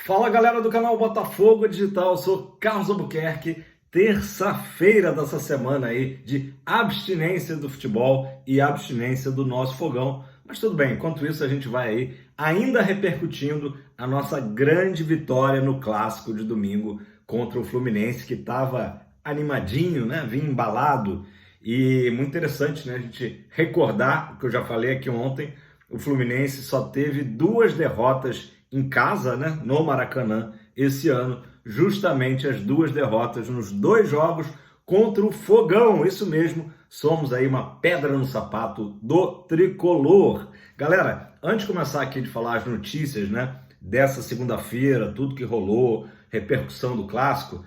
Fala galera do canal Botafogo Digital, eu sou Carlos Albuquerque. Terça-feira dessa semana aí de abstinência do futebol e abstinência do nosso fogão. Mas tudo bem, enquanto isso a gente vai aí ainda repercutindo a nossa grande vitória no clássico de domingo contra o Fluminense, que estava animadinho, né? Vinha embalado. E muito interessante, né? A gente recordar o que eu já falei aqui ontem. O Fluminense só teve 2 derrotas em casa, né, no Maracanã, esse ano, justamente as 2 derrotas nos 2 jogos contra o Fogão. Isso mesmo, somos aí uma pedra no sapato do tricolor. Galera, antes de começar aqui de falar as notícias, né, dessa segunda-feira, tudo que rolou, repercussão do clássico,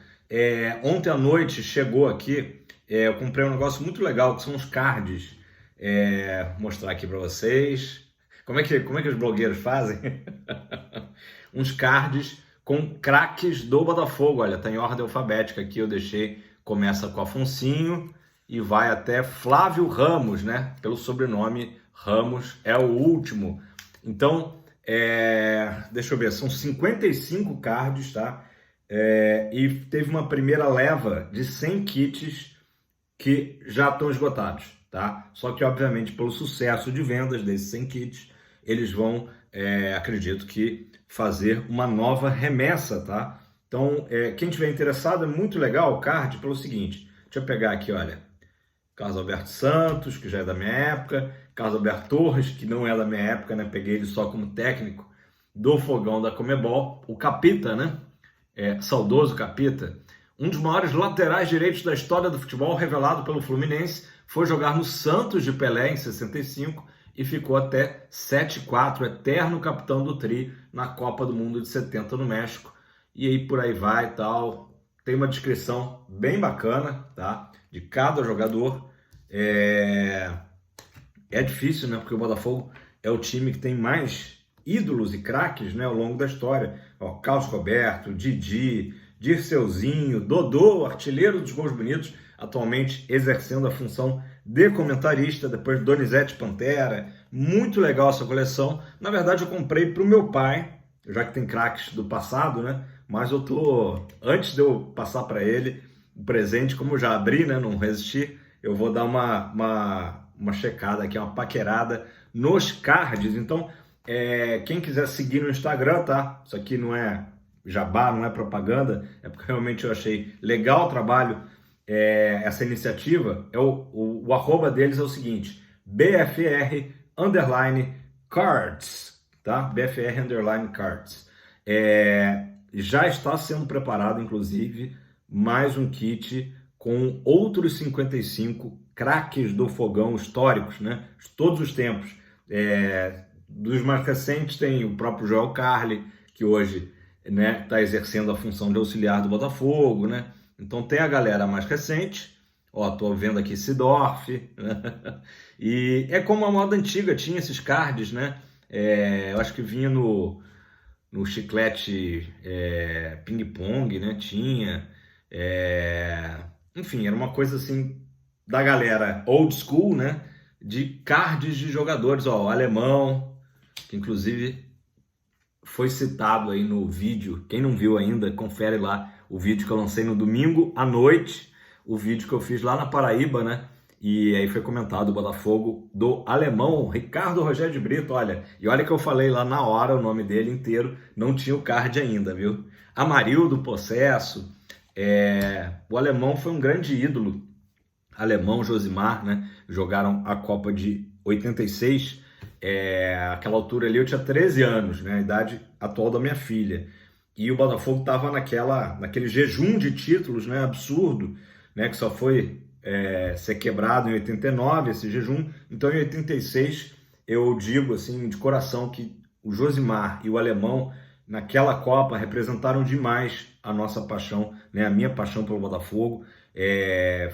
ontem à noite chegou aqui, eu comprei um negócio muito legal, que são os cards. Vou mostrar aqui para vocês. Como é que os blogueiros fazem? Uns cards com craques do Botafogo. Olha, tá em ordem alfabética aqui, eu deixei. Começa com Afonsinho e vai até Flávio Ramos, né? Pelo sobrenome Ramos, é o último. Então, deixa eu ver, são 55 cards, tá? E teve uma primeira leva de 100 kits que já estão esgotados, tá? Só que, obviamente, pelo sucesso de vendas desses 100 kits, eles vão, acredito que, fazer uma nova remessa, tá? Então, quem tiver interessado, é muito legal o card pelo seguinte. Deixa eu pegar aqui, olha. Carlos Alberto Santos, que já é da minha época. Carlos Alberto Torres, que não é da minha época, né? Peguei ele só como técnico do Fogão da Conmebol. O Capita, né? Saudoso Capita. Um dos maiores laterais direitos da história do futebol, revelado pelo Fluminense, foi jogar no Santos de Pelé em 65 e ficou até 7-4, eterno capitão do Tri na Copa do Mundo de 70 no México. E aí por aí vai e tal. Tem uma descrição bem bacana, tá? De cada jogador. É difícil, né? Porque o Botafogo é o time que tem mais ídolos e craques, né, ao longo da história. Ó, Carlos Roberto, Didi, Dirceuzinho, Dodô, artilheiro dos gols bonitos, atualmente exercendo a função de comentarista, depois Donizete Pantera. Muito legal essa coleção. Na verdade, eu comprei para o meu pai, já que tem craques do passado, né? Mas eu tô, antes de eu passar para ele o presente, como eu já abri, né? Não resisti, eu vou dar uma checada aqui, uma paquerada nos cards. Então, quem quiser seguir no Instagram, tá? Isso aqui não é jabá, não é propaganda, é porque realmente eu achei legal o trabalho. Essa iniciativa, o arroba deles é o seguinte: BFR_cards, tá? BFR_cards. Já está sendo preparado, inclusive, mais um kit com outros 55 craques do Fogão históricos, né? De todos os tempos. Dos mais recentes tem o próprio Joel Carli, que hoje, né, está exercendo a função de auxiliar do Botafogo, né? Então tem a galera mais recente, ó, tô vendo aqui Sidorf, né? E é como a moda antiga, tinha esses cards, né? Eu acho que vinha no chiclete ping-pong, né? Tinha, enfim, era uma coisa assim da galera old school, né? De cards de jogadores, ó, o Alemão, que inclusive foi citado aí no vídeo. Quem não viu ainda, confere lá o vídeo que eu lancei no domingo à noite, o vídeo que eu fiz lá na Paraíba, né? E aí foi comentado o Botafogo do Alemão, Ricardo Rogério de Brito, olha. E olha que eu falei lá na hora o nome dele inteiro, não tinha o card ainda, viu? Amarildo Possesso, o Alemão foi um grande ídolo. Alemão, Josimar, né? Jogaram a Copa de 86. Aquela altura ali eu tinha 13 anos, né? A idade atual da minha filha. E o Botafogo estava naquele jejum de títulos, né? Absurdo, né? Que só foi ser quebrado em 89, esse jejum. Então, em 86, eu digo assim de coração que o Josimar e o Alemão, naquela Copa, representaram demais a nossa paixão, né? A minha paixão pelo Botafogo.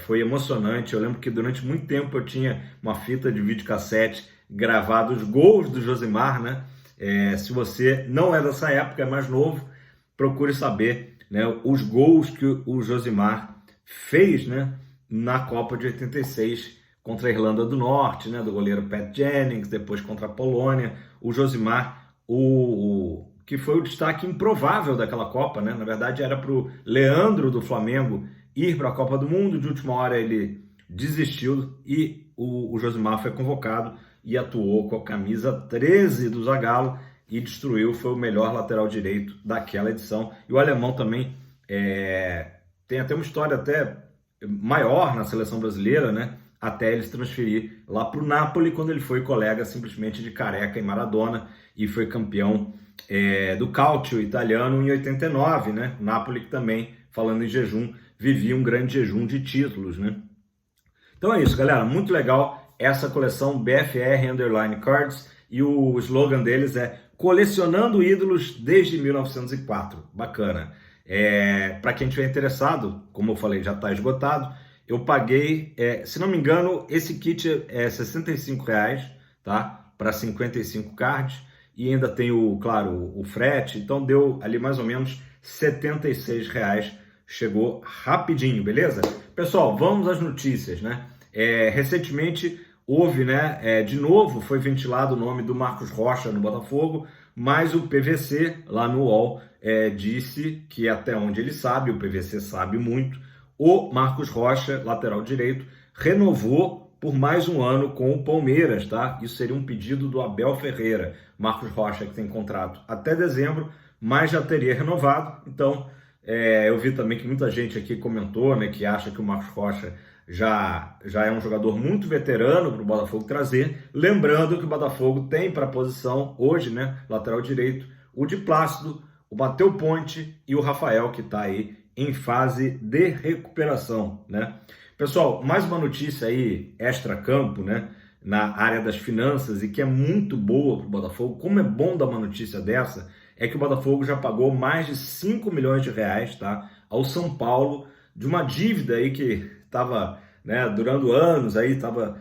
Foi emocionante. Eu lembro que durante muito tempo eu tinha uma fita de videocassete gravado os gols do Josimar, né? Se você não é dessa época, é mais novo, procure saber, né, os gols que o Josimar fez, né, na Copa de 86 contra a Irlanda do Norte, né, do goleiro Pat Jennings, depois contra a Polônia. O Josimar, o que foi o destaque improvável daquela Copa, né? Na verdade, era para o Leandro do Flamengo ir para a Copa do Mundo, de última hora ele desistiu e o Josimar foi convocado e atuou com a camisa 13 do Zagallo e destruiu, foi o melhor lateral direito daquela edição. E o alemão também tem até uma história até maior na seleção brasileira, né? Até ele se transferir lá para o Napoli, quando ele foi colega simplesmente de Careca e Maradona e foi campeão do Calcio italiano em 89, né? O Napoli que também, falando em jejum, vivia um grande jejum de títulos, né? Então é isso, galera, muito legal essa coleção BFR Underline Cards e o slogan deles é Colecionando Ídolos desde 1904. Bacana. Para quem estiver interessado, como eu falei, já está esgotado. Eu paguei, se não me engano, esse kit é R$65, tá? Para 55 cards e ainda tem claro, o frete, então deu ali mais ou menos R$76. Chegou rapidinho, beleza? Pessoal, vamos às notícias, né? Recentemente houve, né? De novo foi ventilado o nome do Marcos Rocha no Botafogo, mas o PVC lá no UOL disse que até onde ele sabe, o PVC sabe muito, o Marcos Rocha, lateral direito, renovou por mais um ano com o Palmeiras, tá? Isso seria um pedido do Abel Ferreira. Marcos Rocha que tem contrato até dezembro, mas já teria renovado. Então, eu vi também que muita gente aqui comentou, né, que acha que o Marcos Rocha já é um jogador muito veterano para o Botafogo trazer. Lembrando que o Botafogo tem para a posição hoje, né, lateral direito, o Di Plácido, o Matheus Ponte e o Rafael, que está aí em fase de recuperação, né? Pessoal, mais uma notícia aí extra-campo, né, na área das finanças e que é muito boa para o Botafogo. Como é bom dar uma notícia dessa, é que o Botafogo já pagou mais de 5 milhões de reais, tá, ao São Paulo, de uma dívida aí que estava, né, durando anos, aí estava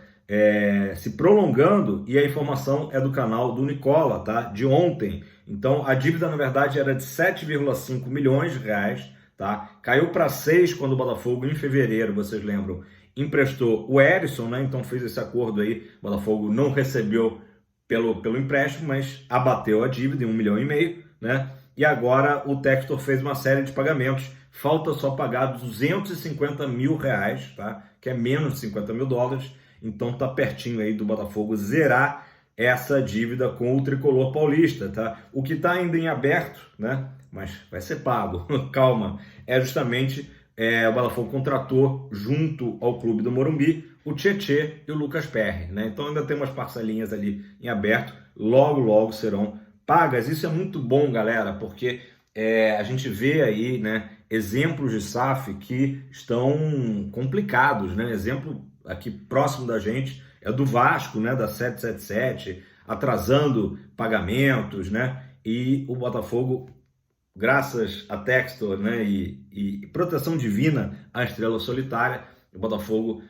se prolongando, e a informação é do canal do Nicola, tá, de ontem. Então, a dívida, na verdade, era de 7,5 milhões de reais, tá? Caiu para 6 quando o Botafogo, em fevereiro, vocês lembram, emprestou o Erisson, né? Então fez esse acordo aí, o Botafogo não recebeu pelo empréstimo, mas abateu a dívida em 1,5 milhão, né? E agora o Textor fez uma série de pagamentos, falta só pagar 250 mil reais, tá? Que é menos de 50 mil dólares, então tá pertinho aí do Botafogo zerar essa dívida com o tricolor paulista, tá? O que tá ainda em aberto, né? Mas vai ser pago, calma, é justamente o Botafogo contratou junto ao clube do Morumbi o Tietê e o Lucas Perry, né? Então ainda tem umas parcelinhas ali em aberto, logo serão pagas. Isso é muito bom, galera, porque a gente vê aí, né, exemplos de SAF que estão complicados, né? Exemplo aqui próximo da gente é do Vasco, né, da 777, atrasando pagamentos, né? E o Botafogo, graças a Textor, né, e proteção divina à estrela solitária, o Botafogo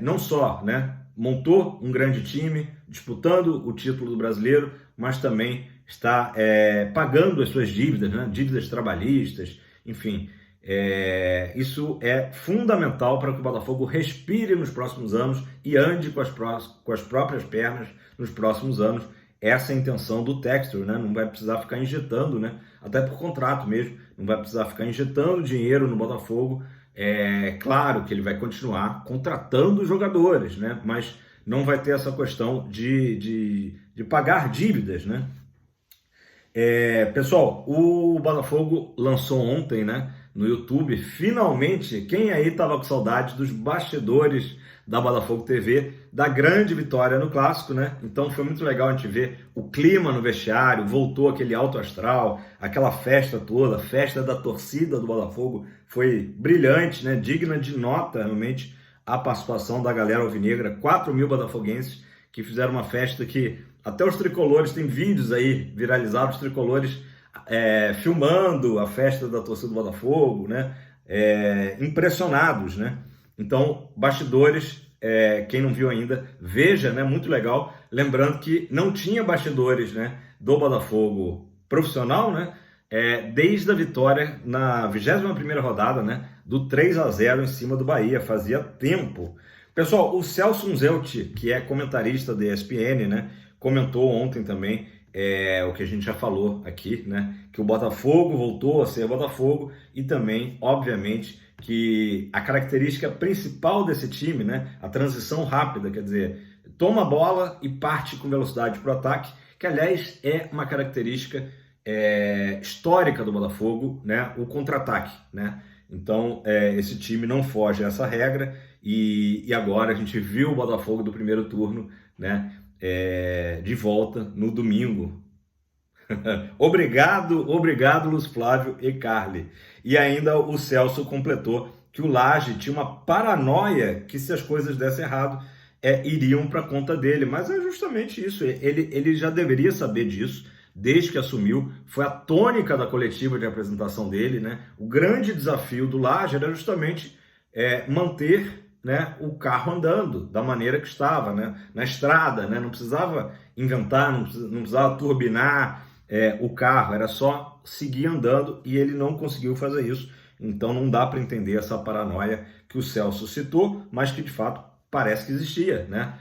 não só, né, montou um grande time, disputando o título do brasileiro, mas também está pagando as suas dívidas, né, dívidas trabalhistas, enfim. Isso é fundamental para que o Botafogo respire nos próximos anos e ande com as próprias pernas nos próximos anos. Essa é a intenção do Textor, né? Não vai precisar ficar injetando, né? Até por contrato mesmo, não vai precisar ficar injetando dinheiro no Botafogo. Claro que ele vai continuar contratando jogadores, né? Mas não vai ter essa questão de pagar dívidas, né? Pessoal, o Botafogo lançou ontem, né, no YouTube, finalmente, quem aí estava com saudade dos bastidores da Botafogo TV, da grande vitória no Clássico, né? Então foi muito legal a gente ver o clima no vestiário, voltou aquele alto astral, aquela festa toda, a festa da torcida do Botafogo foi brilhante, né? Digna de nota, realmente, a participação da galera alvinegra, 4.000 botafoguenses que fizeram uma festa que até os tricolores, tem vídeos aí viralizados, os tricolores filmando a festa da torcida do Botafogo, né? Impressionados, né? Então, bastidores, quem não viu ainda, veja, né? Muito legal. Lembrando que não tinha bastidores, né, do Botafogo profissional, né? Desde a vitória na 21ª rodada, né, do 3-0 em cima do Bahia, fazia tempo. Pessoal, o Celso Unzelt, que é comentarista da ESPN, né, comentou ontem também o que a gente já falou aqui, né? Que o Botafogo voltou a ser Botafogo e também, obviamente, que a característica principal desse time, né? A transição rápida, quer dizer, toma a bola e parte com velocidade para o ataque, que aliás é uma característica histórica do Botafogo, né? O contra-ataque, né? Então, esse time não foge a essa regra e agora a gente viu o Botafogo do primeiro turno, né? De volta no domingo. Obrigado, Luiz Flávio e Carly. E ainda o Celso completou que o Lage tinha uma paranoia que se as coisas dessem errado, iriam para conta dele. Mas é justamente isso, ele já deveria saber disso, desde que assumiu, foi a tônica da coletiva de apresentação dele, né? O grande desafio do Lage era justamente manter, né, o carro andando da maneira que estava, né, na estrada, né, não precisava inventar, não precisava turbinar o carro, era só seguir andando e ele não conseguiu fazer isso. Então não dá para entender essa paranoia que o Celso citou, mas que de fato parece que existia, né?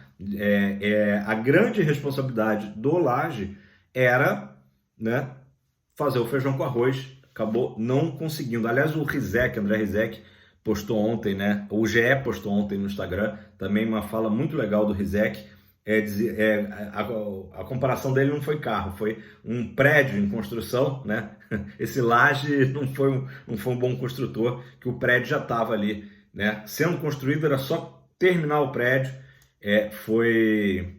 A grande responsabilidade do Lage era, né, fazer o feijão com arroz, acabou não conseguindo. Aliás, o Rizek, André Rizek, postou ontem, né? O GE postou ontem no Instagram, também uma fala muito legal do Rizek. A comparação dele não foi carro, foi um prédio em construção, né? Esse Lage não foi um bom construtor, que o prédio já estava ali, né? Sendo construído, era só terminar o prédio. Foi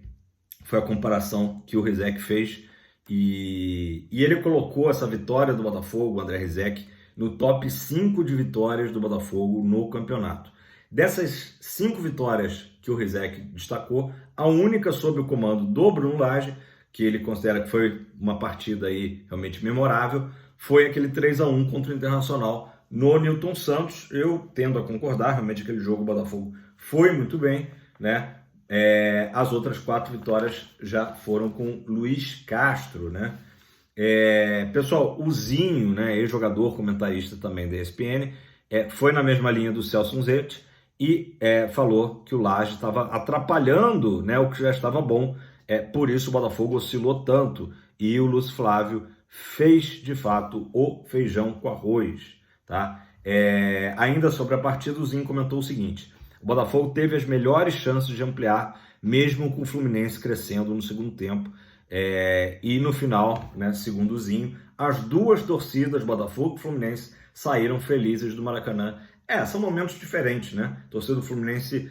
a comparação que o Rizek fez. E ele colocou essa vitória do Botafogo, o André Rizek, no top 5 de vitórias do Botafogo no campeonato. Dessas 5 vitórias que o Rizek destacou, a única sob o comando do Bruno Lage, que ele considera que foi uma partida aí realmente memorável, foi aquele 3-1 contra o Internacional no Newton Santos. Eu tendo a concordar, realmente aquele jogo o Botafogo foi muito bem, né? As outras 4 vitórias já foram com Luiz Castro, né? Pessoal, o Zinho, né, ex-jogador, comentarista também da ESPN, foi na mesma linha do Celso Unzetti e falou que o Lage estava atrapalhando, né, o que já estava bom, por isso o Botafogo oscilou tanto e o Luiz Flávio fez de fato o feijão com arroz, tá? Ainda sobre a partida, o Zinho comentou o seguinte: o Botafogo teve as melhores chances de ampliar, mesmo com o Fluminense crescendo no segundo tempo. E no final, né, segundo o Zinho, as duas torcidas, Botafogo e Fluminense, saíram felizes do Maracanã. São momentos diferentes, né? A torcida do Fluminense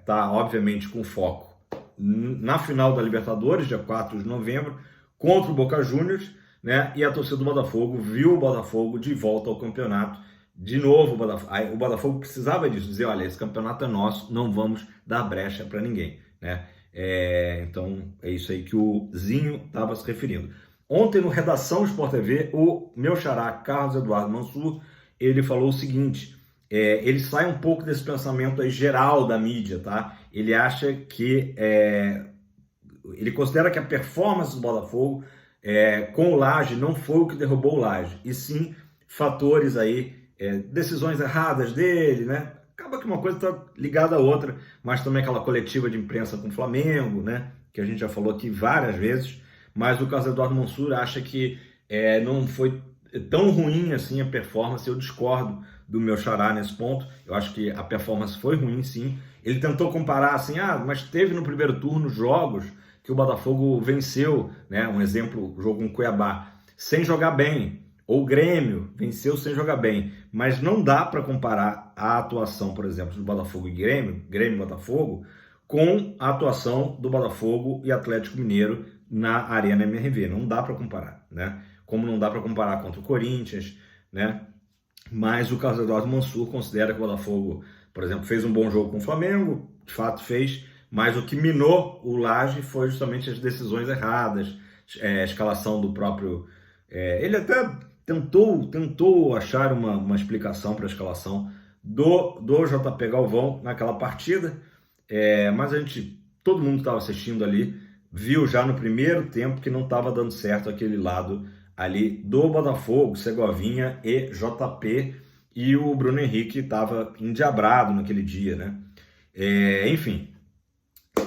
tá, obviamente, com foco na final da Libertadores, dia 4 de novembro, contra o Boca Juniors, né? E a torcida do Botafogo viu o Botafogo de volta ao campeonato. De novo, o Botafogo precisava disso, dizer, olha, esse campeonato é nosso, não vamos dar brecha para ninguém, né? Então, é isso aí que o Zinho estava se referindo. Ontem, no Redação Sport TV, o meu xará, Carlos Eduardo Mansur, ele falou o seguinte: ele sai um pouco desse pensamento aí geral da mídia, tá? Ele acha que... ele considera que a performance do Botafogo com o Lage não foi o que derrubou o Lage, e sim fatores aí, decisões erradas dele, né? Acaba que uma coisa está ligada à outra, mas também aquela coletiva de imprensa com o Flamengo, né? Que a gente já falou aqui várias vezes, mas o Carlos Eduardo Mansur acha que não foi tão ruim assim a performance. Eu discordo do meu xará nesse ponto, eu acho que a performance foi ruim sim. Ele tentou comparar assim, mas teve no primeiro turno jogos que o Botafogo venceu, né? Um exemplo, o jogo com o Cuiabá, sem jogar bem. Ou o Grêmio venceu sem jogar bem, mas não dá para comparar a atuação, por exemplo, do Botafogo e Grêmio e Botafogo, com a atuação do Botafogo e Atlético Mineiro na Arena MRV. Não dá para comparar, né? Como não dá para comparar contra o Corinthians, né? Mas o Carlos Eduardo Mansur considera que o Botafogo, por exemplo, fez um bom jogo com o Flamengo, de fato fez, mas o que minou o Lage foi justamente as decisões erradas, a escalação do próprio... ele até tentou achar uma explicação para a escalação do JP Galvão naquela partida, mas todo mundo que estava assistindo ali viu já no primeiro tempo que não estava dando certo aquele lado ali do Botafogo, Segovinha e JP, e o Bruno Henrique estava endiabrado naquele dia, né? Enfim,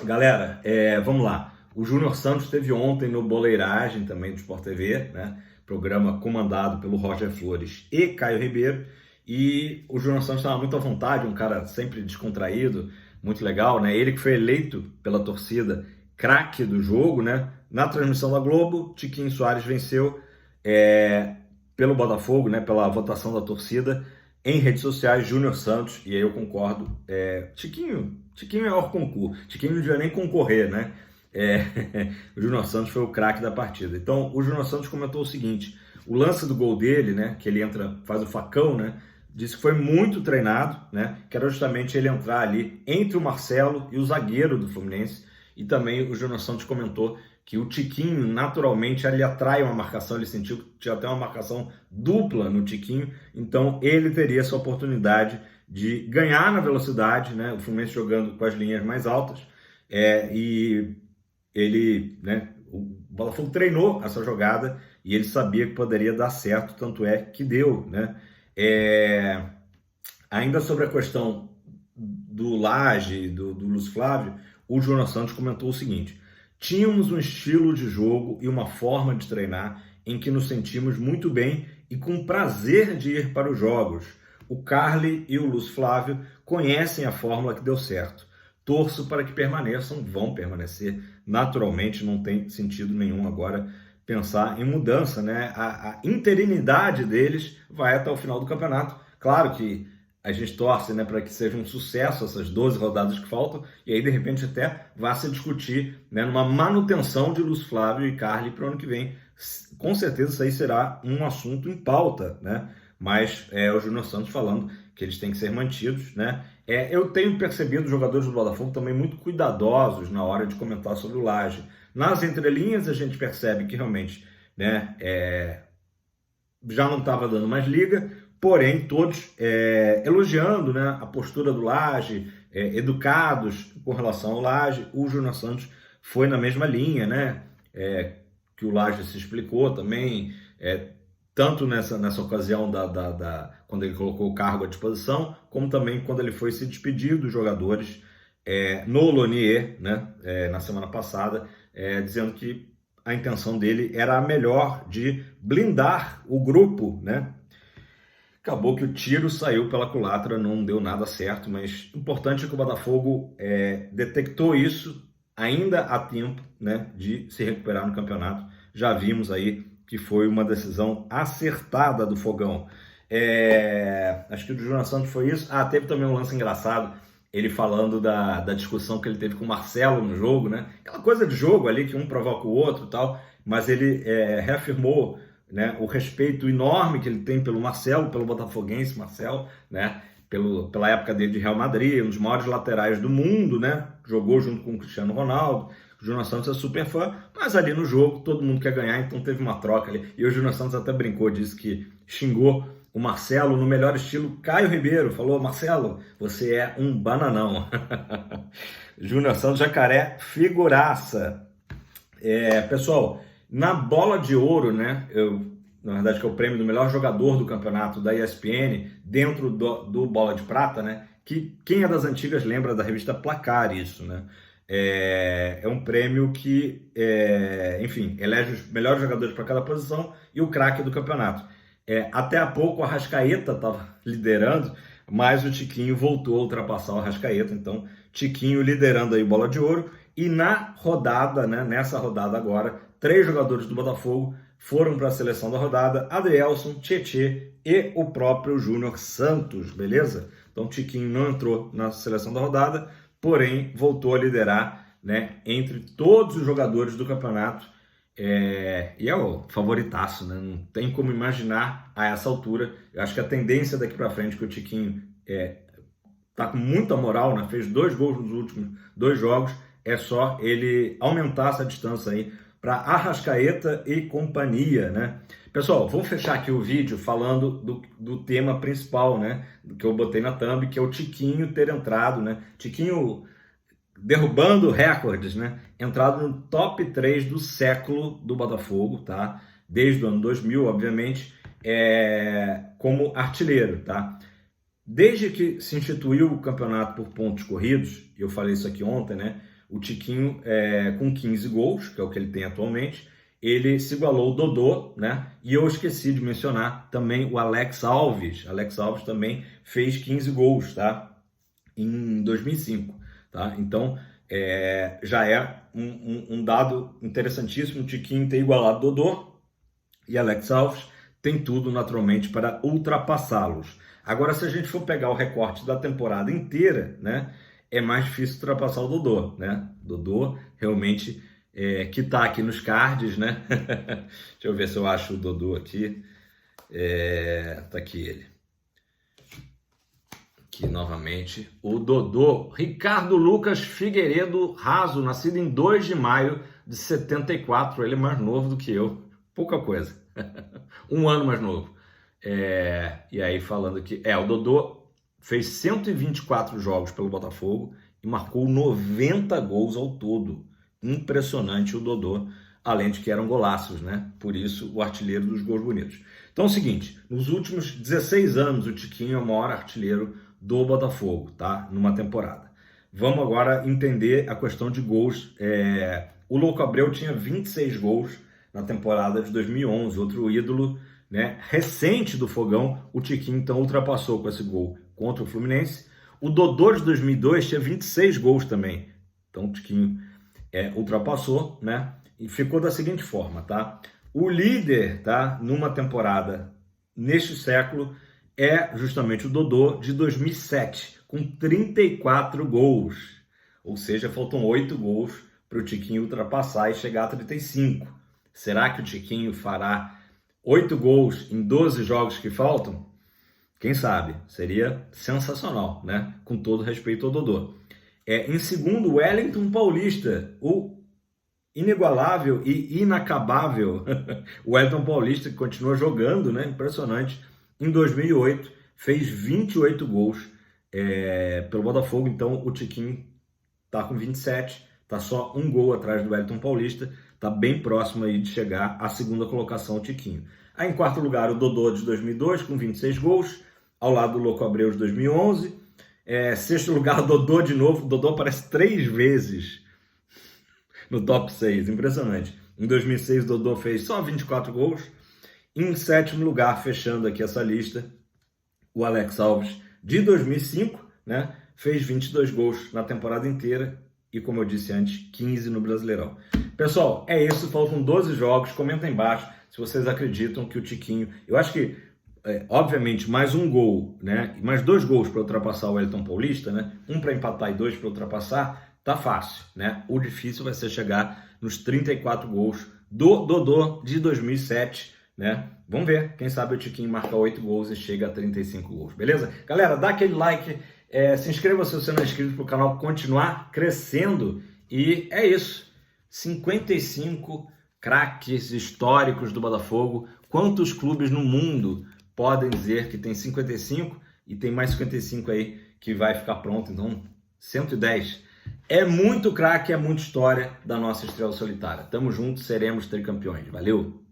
galera, vamos lá. O Júnior Santos esteve ontem no Boleiragem, também do Sport TV, né? Programa comandado pelo Roger Flores e Caio Ribeiro. E o Júnior Santos estava muito à vontade, um cara sempre descontraído, muito legal, né? Ele que foi eleito pela torcida craque do jogo, né? Na transmissão da Globo, Tiquinho Soares venceu pelo Botafogo, né? Pela votação da torcida. Em redes sociais, Júnior Santos, e aí eu concordo, Tiquinho é hors concurso, Tiquinho não devia nem concorrer, né? O Júnior Santos foi o craque da partida. Então, o Júnior Santos comentou o seguinte: o lance do gol dele, né? Que ele entra, faz o facão, né? Disse que foi muito treinado, né? Que era justamente ele entrar ali entre o Marcelo e o zagueiro do Fluminense. E também o Júnior Santos comentou que o Tiquinho, naturalmente, ele atrai uma marcação, ele sentiu que tinha até uma marcação dupla no Tiquinho, então ele teria essa oportunidade de ganhar na velocidade, né? O Fluminense jogando com as linhas mais altas, e ele, né? O Botafogo treinou essa jogada e ele sabia que poderia dar certo, tanto é que deu, né? Ainda sobre a questão do Lage, do Lúcio Flávio, o Júnior Santos comentou o seguinte: tínhamos um estilo de jogo e uma forma de treinar em que nos sentimos muito bem e com prazer de ir para os jogos. O Carly e o Lúcio Flávio conhecem a fórmula que deu certo. Torço para que permaneçam, vão permanecer. Naturalmente, não tem sentido nenhum agora pensar em mudança, né? A interinidade deles vai até o final do campeonato. Claro que a gente torce, né, para que seja um sucesso essas 12 rodadas que faltam, e aí de repente até vá se discutir, né, numa manutenção de Lúcio Flávio e Carly para o ano que vem. Com certeza isso aí será um assunto em pauta, né? Mas o Júnior Santos falando que eles têm que ser mantidos, né? Eu tenho percebido os jogadores do Botafogo também muito cuidadosos na hora de comentar sobre o Lage. Nas entrelinhas a gente percebe que realmente, né, já não estava dando mais liga, porém todos elogiando, né, a postura do Lage, educados com relação ao Lage. O Júnior Santos foi na mesma linha, né, que o Lage se explicou também, tanto nessa ocasião quando ele colocou o cargo à disposição, como também quando ele foi se despedir dos jogadores no Lonier, né, na semana passada, dizendo que a intenção dele era a melhor de blindar o grupo, né? Acabou que o tiro saiu pela culatra, não deu nada certo, mas o importante é que o Botafogo detectou isso ainda há tempo, né, de se recuperar no campeonato. Já vimos aí que foi uma decisão acertada do Fogão. Acho que o do Júnior Santos foi isso. Teve também um lance engraçado, ele falando da discussão que ele teve com o Marcelo no jogo, né? Aquela coisa de jogo ali, que um provoca o outro e tal, mas ele reafirmou, né, o respeito enorme que ele tem pelo Marcelo, pelo botafoguense Marcelo, né? Pela época dele de Real Madrid, um dos maiores laterais do mundo, né? Jogou junto com o Cristiano Ronaldo. O Júnior Santos é super fã, mas ali no jogo todo mundo quer ganhar, então teve uma troca ali. E o Júnior Santos até brincou, disse que xingou o Marcelo no melhor estilo Caio Ribeiro. Falou: Marcelo, você é um bananão. Júnior Santos, Jacaré, figuraça. Pessoal, na bola de ouro, né? Na verdade, que é o prêmio do melhor jogador do campeonato da ESPN, dentro do Bola de Prata, né? Que quem é das antigas lembra da revista Placar, isso, né? É um prêmio que, enfim, elege os melhores jogadores para cada posição e o craque do campeonato. Até há pouco o Arrascaeta estava liderando, mas o Tiquinho voltou a ultrapassar o Arrascaeta. Então, Tiquinho liderando aí Bola de Ouro. E na rodada, né, nessa rodada agora, 3 jogadores do Botafogo foram para a seleção da rodada: Adrielson, Tietê e o próprio Júnior Santos, beleza? Então, Tiquinho não entrou na seleção da rodada, porém voltou a liderar, né, entre todos os jogadores do campeonato, e é o favoritaço, né? Não tem como imaginar a essa altura. Eu acho que a tendência daqui para frente, que o Tiquinho tá com muita moral, né? Fez 2 gols nos últimos 2 jogos, é só ele aumentar essa distância aí para Arrascaeta e companhia, né? Pessoal, vou fechar aqui o vídeo falando do tema principal, né? Que eu botei na thumb, que é o Tiquinho ter entrado, né? Tiquinho derrubando recordes, né? Entrado no top 3 do século do Botafogo, tá? Desde o ano 2000, obviamente, como artilheiro, tá? Desde que se instituiu o campeonato por pontos corridos, eu falei isso aqui ontem, né? O Tiquinho, com 15 gols, que é o que ele tem atualmente, ele se igualou ao Dodô, né? E eu esqueci de mencionar também o Alex Alves. Alex Alves também fez 15 gols, tá? Em 2005, tá? Então, já é um dado interessantíssimo. O Tiquinho ter igualado Dodô e Alex Alves tem tudo, naturalmente, para ultrapassá-los. Agora, se a gente for pegar o recorte da temporada inteira, né? É mais difícil ultrapassar o Dodô, né? Dodô realmente... que tá aqui nos cards, né? Deixa eu ver se eu acho o Dodô aqui. Tá aqui ele. Aqui novamente. O Dodô, Ricardo Lucas Figueiredo Raso, nascido em 2 de maio de 74. Ele é mais novo do que eu. Pouca coisa. Um ano mais novo. E aí falando que... o Dodô fez 124 jogos pelo Botafogo e marcou 90 gols ao todo. Impressionante o Dodô, além de que eram golaços, né? Por isso, o artilheiro dos gols bonitos. Então é o seguinte, nos últimos 16 anos, o Tiquinho é o maior artilheiro do Botafogo, tá? Numa temporada. Vamos agora entender a questão de gols. O Louco Abreu tinha 26 gols na temporada de 2011, outro ídolo, né, recente do Fogão. O Tiquinho, então, ultrapassou com esse gol contra o Fluminense. O Dodô de 2002 tinha 26 gols também. Então, o Tiquinho... ultrapassou, né? E ficou da seguinte forma, tá? O líder, tá? Numa temporada neste século é justamente o Dodô de 2007, com 34 gols. Ou seja, faltam 8 gols para o Tiquinho ultrapassar e chegar a 35. Será que o Tiquinho fará 8 gols em 12 jogos que faltam? Quem sabe? Seria sensacional, né? Com todo respeito ao Dodô. Em segundo, o Wellington Paulista, o inigualável e inacabável Wellington Paulista, que continua jogando, né? Impressionante. Em 2008, fez 28 gols pelo Botafogo. Então, o Tiquinho está com 27, está só um gol atrás do Wellington Paulista. Está bem próximo aí de chegar à segunda colocação, o Tiquinho. Aí, em quarto lugar, o Dodô de 2002, com 26 gols, ao lado do Louco Abreu de 2011. Sexto lugar, o Dodô de novo. O Dodô aparece 3 vezes no top 6. Impressionante. Em 2006, o Dodô fez só 24 gols. Em sétimo lugar, fechando aqui essa lista, o Alex Alves, de 2005, né? Fez 22 gols na temporada inteira. E, como eu disse antes, 15 no Brasileirão. Pessoal, é isso. Faltam 12 jogos. Comenta aí embaixo se vocês acreditam que o Tiquinho... Eu acho que... obviamente, mais um gol, né? Mais 2 gols para ultrapassar o Wellington Paulista, né? 1 para empatar e 2 para ultrapassar, tá fácil, né? O difícil vai ser chegar nos 34 gols do Dodô de 2007, né? Vamos ver, quem sabe o Tiquinho marca 8 gols e chega a 35 gols, beleza? Galera, dá aquele like, se inscreva se você não é inscrito para o canal continuar crescendo e é isso. 55 craques históricos do Botafogo. Quantos clubes no mundo podem dizer que tem 55 e tem mais 55 aí que vai ficar pronto, então 110. É muito craque, é muita história da nossa estrela solitária. Tamo junto, seremos tricampeões. Valeu!